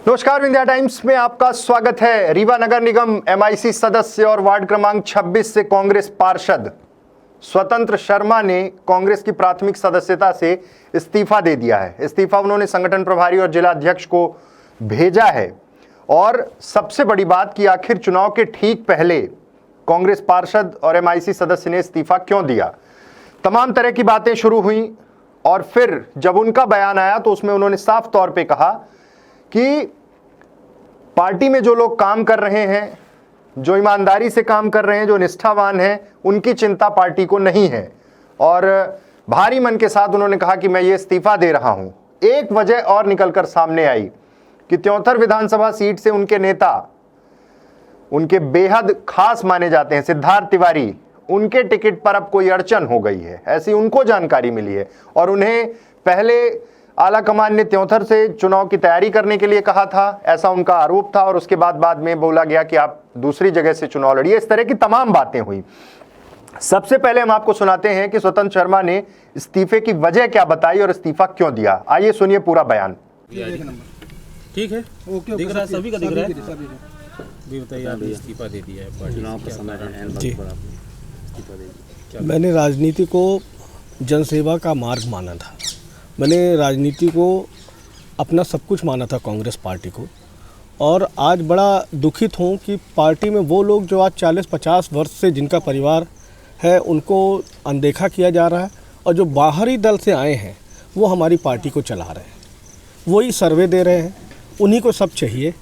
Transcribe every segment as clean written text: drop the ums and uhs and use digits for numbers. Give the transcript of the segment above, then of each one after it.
नमस्कार, India times में आपका स्वागत है। रीवा नगर निगम एमआईसी सदस्य और वार्ड क्रमांक 26 से कांग्रेस पार्षद स्वतंत्र शर्मा ने कांग्रेस की प्राथमिक सदस्यता से इस्तीफा दे दिया है। इस्तीफा उन्होंने संगठन प्रभारी और जिला अध्यक्ष को भेजा है। और सबसे बड़ी बात कि आखिर चुनाव के ठीक पहले कांग्रेस पार्षद और एमआईसी सदस्य ने इस्तीफा क्यों दिया। तमाम तरह की बातें शुरू हुई और फिर जब उनका बयान आया तो उसमें उन्होंने साफ तौर पे कहा कि पार्टी में जो लोग काम कर रहे हैं, जो ईमानदारी से काम कर रहे हैं, जो निष्ठावान हैं, उनकी चिंता पार्टी को नहीं है। और भारी मन के साथ उन्होंने कहा कि मैं ये इस्तीफा दे रहा हूं। एक वजह और निकलकर सामने आई कि त्योंथर विधानसभा सीट से उनके नेता, उनके बेहद खास माने जाते हैं सिद्धार्थ तिवारी, उनके टिकट पर अब कोई अड़चन हो गई है, ऐसी उनको जानकारी मिली है। और उन्हें पहले आला कमान ने त्योंथर से चुनाव की तैयारी करने के लिए कहा था, ऐसा उनका आरोप था। और उसके बाद में बोला गया कि आप दूसरी जगह से चुनाव लड़िए। इस तरह की तमाम बातें हुई। सबसे पहले हम आपको सुनाते हैं कि स्वतंत्र शर्मा ने इस्तीफे की वजह क्या बताई और इस्तीफा क्यों दिया। आइए सुनिए पूरा बयान। ठीक है, ओके, दिख रहा है, सभी का दिख रहा है। भी बताइए, आपने इस्तीफा दे दिया है, चुनाव का समय है, इस्तीफा दे दिया। मैंने राजनीति को जनसेवा का मार्ग माना था। मैंने राजनीति को अपना सब कुछ माना था, कांग्रेस पार्टी को। और आज बड़ा दुखित हूँ कि पार्टी में वो लोग जो आज 40-50 वर्ष से जिनका परिवार है उनको अनदेखा किया जा रहा है, और जो बाहरी दल से आए हैं वो हमारी पार्टी को चला रहे हैं, वही सर्वे दे रहे हैं, उन्हीं को सब चाहिए।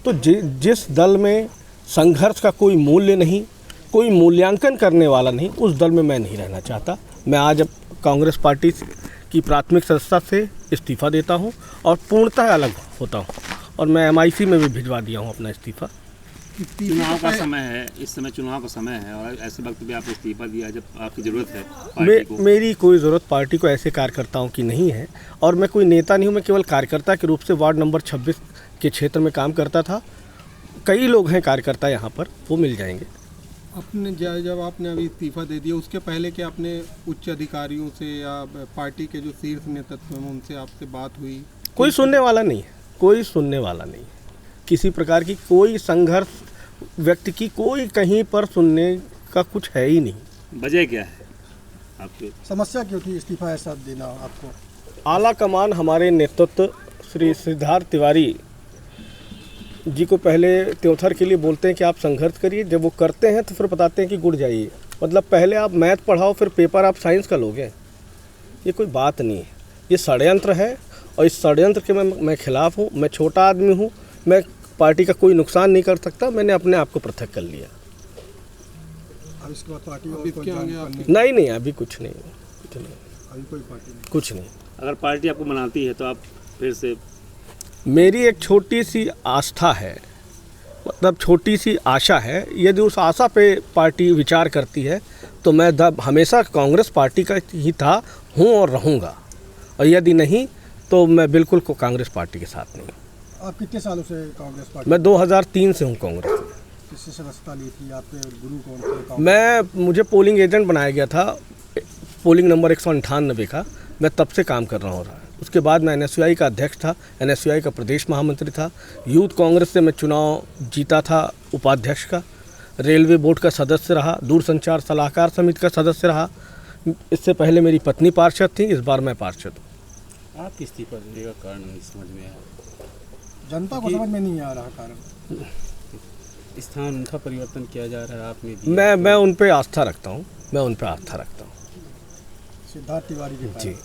तो जिस दल में संघर्ष का कोई मूल्य नहीं, कोई मूल्यांकन करने वाला नहीं, उस दल में मैं नहीं रहना चाहता। मैं आज अब कांग्रेस पार्टी की प्राथमिक सदस्यता से इस्तीफा देता हूं और पूर्णतः अलग होता हूं। और मैं एमआईसी में भी भिजवा दिया हूं अपना इस्तीफा। चुनाव का समय है, इस समय चुनाव का समय है और ऐसे वक्त भी आप इस्तीफा दिया जब आपकी ज़रूरत है पार्टी को। मेरी कोई ज़रूरत पार्टी को ऐसे कार्यकर्ताओं की नहीं है। और मैं कोई नेता नहीं हूँ, मैं केवल कार्यकर्ता के रूप से वार्ड नंबर 26 के क्षेत्र में काम करता था। कई लोग हैं कार्यकर्ता यहाँ पर, वो मिल जाएंगे। अपने जब आपने अभी इस्तीफा दे दिया, उसके पहले क्या आपने उच्च अधिकारियों से या पार्टी के जो शीर्ष नेतृत्व में उनसे आपसे बात हुई? कोई सुनने वाला नहीं है, कोई सुनने वाला नहीं है। किसी प्रकार की कोई संघर्ष व्यक्ति की कोई कहीं पर सुनने का कुछ है ही नहीं। वजह क्या है आपकी समस्या क्यों थी इस्तीफा ऐसा देना आपको? आला कमान हमारे नेतृत्व श्री सिद्धार्थ तिवारी जी को पहले त्योंथर के लिए बोलते हैं कि आप संघर्ष करिए, जब वो करते हैं तो फिर बताते हैं कि गुड़ जाइए। मतलब पहले आप मैथ पढ़ाओ, फिर पेपर आप साइंस का लोगे। ये कोई बात नहीं है, ये षड्यंत्र है। और इस षड्यंत्र के मैं खिलाफ हूँ। मैं छोटा आदमी हूँ, मैं पार्टी का कोई नुकसान नहीं कर सकता। मैंने अपने आप को पृथक कर लिया। अब इसके बाद पार्टी नहीं, अभी कुछ नहीं, अभी कोई पार्टी नहीं, कुछ नहीं। अगर पार्टी आपको मनाती है तो आप फिर से? मेरी एक छोटी सी आस्था है, मतलब छोटी सी आशा है। यदि उस आशा पे पार्टी विचार करती है तो मैं हमेशा कांग्रेस पार्टी का ही था, हूँ और रहूँगा। और यदि नहीं तो मैं बिल्कुल कांग्रेस पार्टी के साथ नहीं हूँ। आप कितने सालों से कांग्रेस पार्टी? मैं 2003 से हूँ कांग्रेस में। किससे सदस्यता ली थी? आपके गुरु कौन थे? मुझे पोलिंग एजेंट बनाया गया था, पोलिंग नंबर 198 का। मैं तब से काम कर रहा हूँ। उसके बाद मैं एनएसयूआई का अध्यक्ष था, एनएसयूआई का प्रदेश महामंत्री था। यूथ कांग्रेस से मैं चुनाव जीता था उपाध्यक्ष का। रेलवे बोर्ड का सदस्य रहा, दूरसंचार सलाहकार समिति का सदस्य रहा। इससे पहले मेरी पत्नी पार्षद थी, इस बार मैं पार्षद हूँ। आप इस्तीफा देने का कारण नहीं समझ में आया? जनता को समझ में नहीं आ रहा कारण। स्थान उनका परिवर्तन किया जा रहा है, आपने मैं उन पर आस्था रखता हूँ, मैं उन पर आस्था रखता हूँ। सिद्धार्थ तिवारी जी।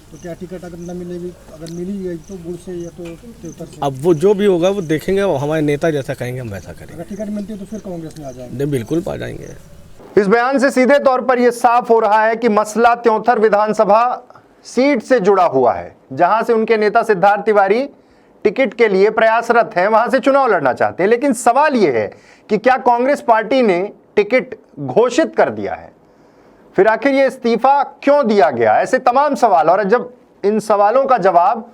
तो क्या टिकट अगर न मिलेगी, अगर मिली गई तो गुड़ से या तो त्योतर से? अब वो जो भी होगा वो देखेंगे, वो हमारे नेता जैसा कहेंगे हम वैसा करेंगे। अगर टिकट मिलती है तो फिर कांग्रेस में आ जाएंगे? नहीं, बिल्कुल आ जाएंगे। इस बयान से सीधे तौर पर यह साफ हो रहा है कि मसला त्योंथर विधानसभा सीट से जुड़ा हुआ है, जहां से उनके नेता सिद्धार्थ तिवारी टिकट के लिए प्रयासरत हैं, वहां से चुनाव लड़ना चाहते हैं। लेकिन सवाल यह है कि क्या कांग्रेस पार्टी ने टिकट घोषित कर दिया है? फिर आखिर ये इस्तीफा क्यों दिया गया? ऐसे तमाम सवाल। और जब इन सवालों का जवाब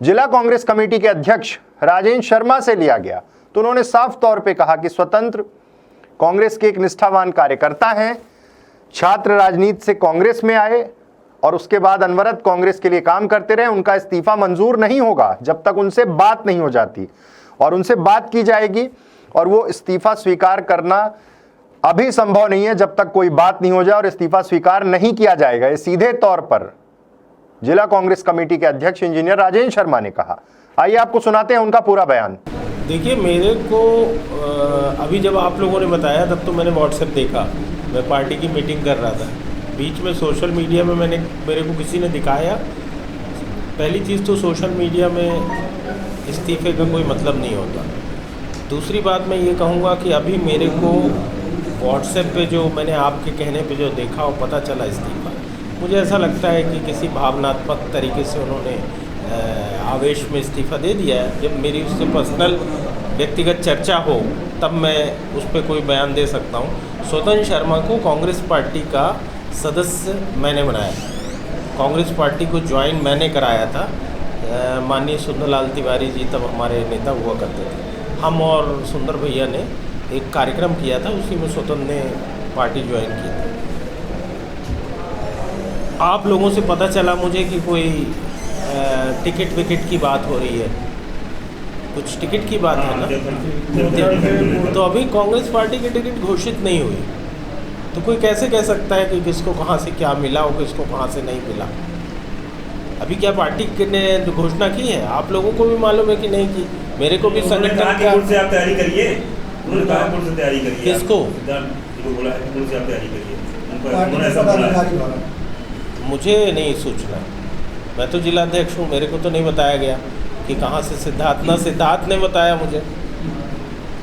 जिला कांग्रेस कमेटी के अध्यक्ष राजेंद्र शर्मा से लिया गया तो उन्होंने साफ तौर पे कहा कि स्वतंत्र कांग्रेस के एक निष्ठावान कार्यकर्ता हैं, छात्र राजनीति से कांग्रेस में आए और उसके बाद अनवरत कांग्रेस के लिए काम करते रहे। उनका इस्तीफा मंजूर नहीं होगा जब तक उनसे बात नहीं हो जाती, और उनसे बात की जाएगी और वो इस्तीफा स्वीकार करना अभी संभव नहीं है जब तक कोई बात नहीं हो जाए, और इस्तीफा स्वीकार नहीं किया जाएगा, ये सीधे तौर पर जिला कांग्रेस कमेटी के अध्यक्ष इंजीनियर राजेंद्र शर्मा ने कहा। आइए आपको सुनाते हैं उनका पूरा बयान। देखिए, मेरे को अभी जब आप लोगों ने बताया तब तो मैंने व्हाट्सएप देखा, मैं पार्टी की मीटिंग कर रहा था, बीच में सोशल मीडिया में मेरे को किसी ने दिखाया। पहली चीज़ तो सोशल मीडिया में इस्तीफे का कोई मतलब नहीं होता। दूसरी बात मैं ये कहूँगा कि अभी मेरे को व्हाट्सएप पे जो मैंने आपके कहने पे जो देखा और पता चला इस्तीफा, मुझे ऐसा लगता है कि किसी भावनात्मक तरीके से उन्होंने आवेश में इस्तीफ़ा दे दिया है। जब मेरी उससे पर्सनल व्यक्तिगत चर्चा हो तब मैं उस पर कोई बयान दे सकता हूँ। स्वतंत्र शर्मा को कांग्रेस पार्टी का सदस्य मैंने बनाया, कांग्रेस पार्टी को ज्वाइन मैंने कराया था। माननीय सुंदरलाल तिवारी जी तब हमारे नेता हुआ करते थे। हम और सुंदर भैया ने एक कार्यक्रम किया था, उसी में स्वतंत्र ने पार्टी ज्वाइन की थी। आप लोगों से पता चला मुझे कि कोई टिकट विकेट की बात हो रही है, कुछ टिकट की बात है ना, तो अभी कांग्रेस पार्टी की टिकट घोषित नहीं हुई, तो कोई कैसे कह सकता है कि किसको कहाँ से क्या मिला और किसको कहाँ से नहीं मिला। अभी क्या पार्टी ने घोषणा की है, आप लोगों को भी मालूम है कि नहीं की। मेरे को भी संगठन का से आप तैयारी करिए, उन्होंने कहा से तैयारी करिए। किसको बोला है कि से आप तैयारी करिए, मुझे नहीं सूचना, मैं तो जिलाध्यक्ष हूँ, मेरे को तो नहीं बताया गया कि कहाँ से सिद्धार्थ ने बताया मुझे।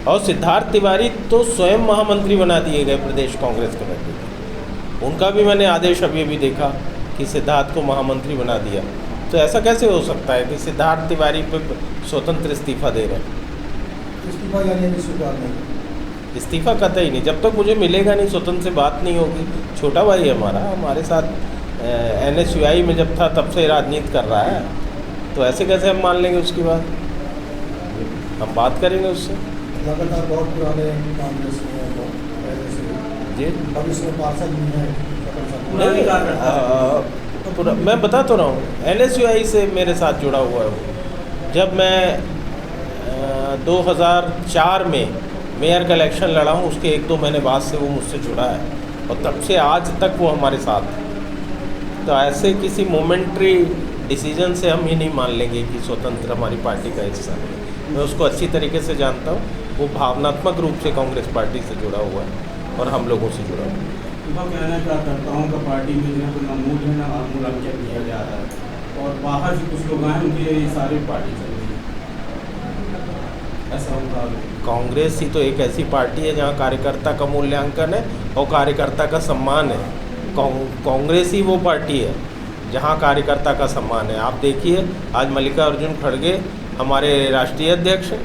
और सिद्धार्थ तिवारी तो स्वयं महामंत्री बना दिए गए प्रदेश कांग्रेस कमेटी के, उनका भी मैंने आदेश अभी देखा कि सिद्धार्थ को महामंत्री बना दिया। तो ऐसा कैसे हो सकता है कि सिद्धार्थ तिवारी पे स्वतंत्र इस्तीफा दे रहे हैं? इस्तीफा यानी स्वीकार नहीं, इस्तीफा कतई नहीं, जब तक मुझे मिलेगा नहीं, स्वतंत्र से बात नहीं होगी। छोटा भाई है हमारे साथ NSUI में जब था तब से राजनीति कर रहा है, तो ऐसे कैसे हम मान लेंगे उसकी बात? हम बात करेंगे उससे। लगातार बहुत पुराने कांग्रेस में पहले से जी अब इसमें पार्षद नहीं है। नहीं, मैं बता तो रहा हूँ, NSUI से मेरे साथ जुड़ा हुआ है वो। जब मैं 2004 में मेयर का इलेक्शन लड़ा हूँ, उसके 1-2 महीने बाद से वो मुझसे जुड़ा है, और तब से आज तक वो हमारे साथ है। तो ऐसे किसी मोमेंट्री डिसीजन से हम ये नहीं मान लेंगे कि स्वतंत्र हमारी पार्टी का हिस्सा है। मैं उसको अच्छी तरीके से जानता हूँ, वो भावनात्मक रूप से कांग्रेस पार्टी से जुड़ा हुआ है और हम लोगों से जुड़ा हुआ है। कहना चाहता हूँ कि पार्टी में जो है ना मूड है ना आंदोलन किया जा रहा है, और बाहर से कुछ लोग आए उनके सारी पार्टी चल रही है, ऐसा होगा। कांग्रेस ही तो एक ऐसी पार्टी है जहाँ कार्यकर्ता का मूल्यांकन है और कार्यकर्ता का सम्मान है। कांग्रेस ही वो पार्टी है जहाँ कार्यकर्ता का सम्मान है। आप देखिए, आज मल्लिकार्जुन खड़गे हमारे राष्ट्रीय अध्यक्ष हैं,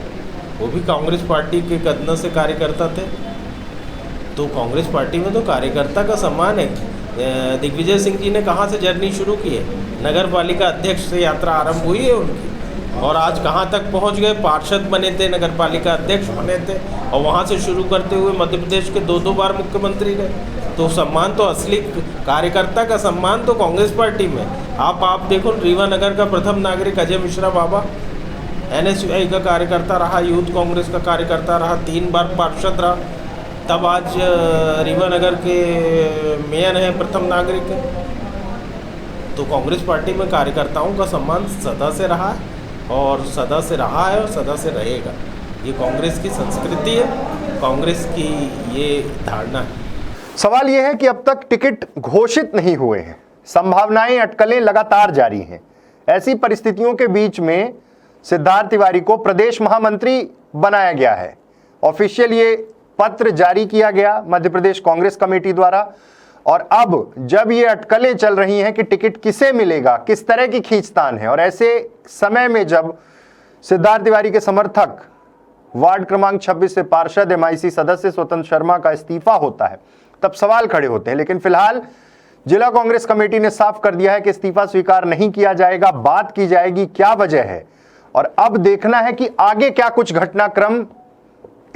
वो भी कांग्रेस पार्टी के कदम से कार्यकर्ता थे। तो कांग्रेस पार्टी में तो कार्यकर्ता का सम्मान है। दिग्विजय सिंह जी ने कहाँ से जर्नी शुरू की है? नगर पालिका अध्यक्ष से यात्रा आरंभ हुई है उनकी, और आज कहाँ तक पहुँच गए? पार्षद बने थे, नगर पालिका अध्यक्ष बने थे, और वहाँ से शुरू करते हुए मध्य प्रदेश के 2-2 बार मुख्यमंत्री रहे। तो सम्मान तो असली कार्यकर्ता का सम्मान तो कांग्रेस पार्टी में। आप देखो, रीवा नगर का प्रथम नागरिक अजय मिश्रा बाबा NSUI का कार्यकर्ता रहा, यूथ कांग्रेस का कार्यकर्ता रहा, 3 बार पार्षद रहा, तब आज रीवा नगर के मेयर हैं, प्रथम नागरिक हैं। तो कांग्रेस पार्टी में कार्यकर्ताओं का सम्मान सदा से रहा है, और सदा से रहा है और सदा से रहेगा। ये कांग्रेस की संस्कृति है, कांग्रेस की ये धारणा है। सवाल यह है कि अब तक टिकट घोषित नहीं हुए हैं, संभावनाएं, अटकलें लगातार जारी हैं। ऐसी परिस्थितियों के बीच में सिद्धार्थ तिवारी को प्रदेश महामंत्री बनाया गया है। ऑफिशियल ये पत्र जारी किया गया मध्य प्रदेश कांग्रेस कमेटी द्वारा, और अब जब ये अटकलें चल रही हैं कि टिकट किसे मिलेगा, किस तरह की खींचतान है, और ऐसे समय में जब सिद्धार्थ तिवारी के समर्थक वार्ड क्रमांक 26 से पार्षद MIC सदस्य स्वतंत्र शर्मा का इस्तीफा होता है, तब सवाल खड़े होते हैं। लेकिन फिलहाल जिला कांग्रेस कमेटी ने साफ कर दिया है कि इस्तीफा स्वीकार नहीं किया जाएगा, बात की जाएगी क्या वजह है, और अब देखना है कि आगे क्या कुछ घटनाक्रम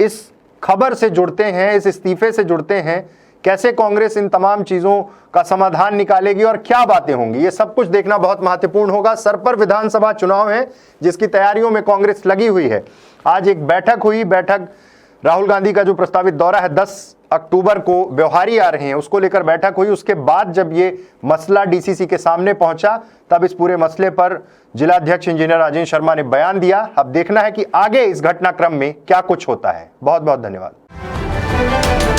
इस खबर से जुड़ते हैं, इस इस्तीफे से जुड़ते हैं कैसे कांग्रेस इन तमाम चीजों का समाधान निकालेगी और क्या बातें होंगी, ये सब कुछ देखना बहुत महत्वपूर्ण होगा। सर पर विधानसभा चुनाव है जिसकी तैयारियों में कांग्रेस लगी हुई है। आज एक बैठक हुई, बैठक राहुल गांधी का जो प्रस्तावित दौरा है 10 अक्टूबर को व्यवहारी आ रहे हैं, उसको लेकर बैठक हुई। उसके बाद जब ये मसला डीसीसी के सामने पहुंचा तब इस पूरे मसले पर जिलाध्यक्ष इंजीनियर राजेंद्र शर्मा ने बयान दिया। अब देखना है कि आगे इस घटनाक्रम में क्या कुछ होता है। बहुत बहुत धन्यवाद।